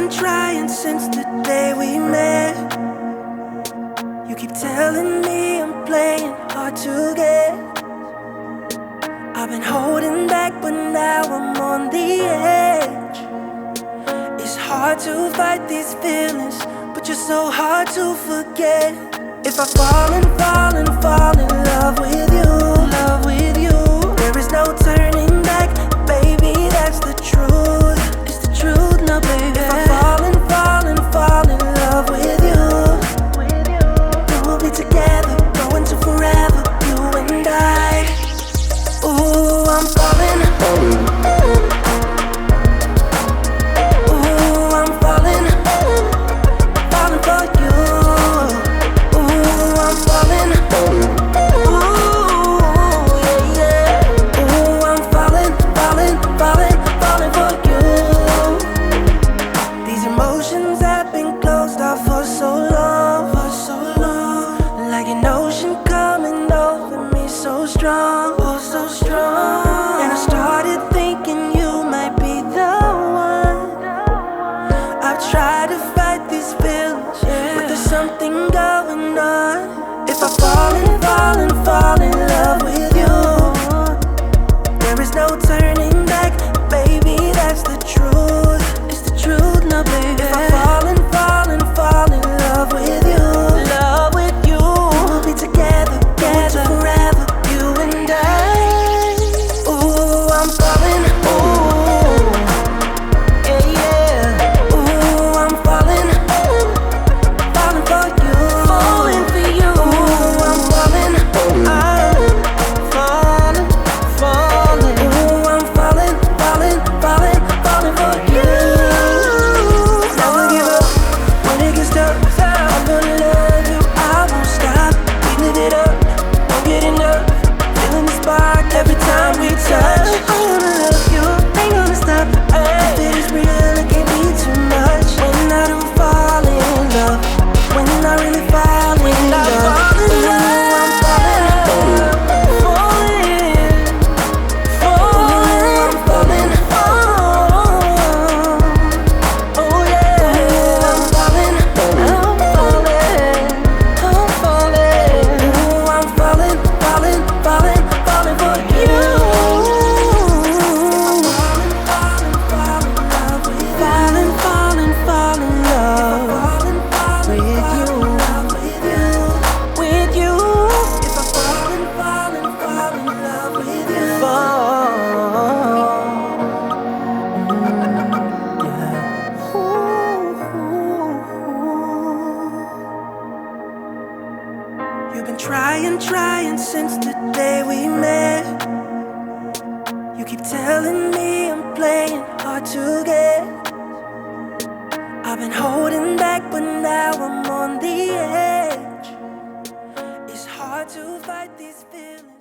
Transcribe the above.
trying since the day we met. You keep telling me I'm playing hard to get. I've been holding back, but now I'm on the edge. It's hard to fight these feelings, but you're so hard to forget. If I fall in love with you, there is no turning back, baby, that's the truth. It's the truth now, baby. If I fall in love with you, then we'll be together, going to forever, you and I. Ooh, I'm falling. Ooh, I'm falling for you. Ooh, I'm falling. Ooh, yeah, yeah. Ooh, I'm falling for you. These emotions have been closed off for so long, like an ocean coming over me so strong, oh so strong. And I started thinking you might be the one. I've tried to fight these feelings, but there's something going on. If I fall in love with you, there is no turning back, baby, that's the truth. It's the truth now, baby. If I fall in love with you, we'll be together, going to forever, you and I. Ooh, I'm falling. Ooh, yeah, yeah. Ooh, I'm falling for you. Ooh, I'm falling. Ooh, I'm falling for you. Never give up when it gets tough. I'm gonna love you, I won't stop. We live it up, won't get enough. Feeling the spark every time we touch. I'm gonna love you, ain't gonna stop. If it is real, it can't be too much. When I do fall in love, when I really fall in love, I'm falling. You've been trying since the day we met. You keep telling me I'm playing hard to get. I've been holding back, but now I'm on the edge. It's hard to fight these feelings.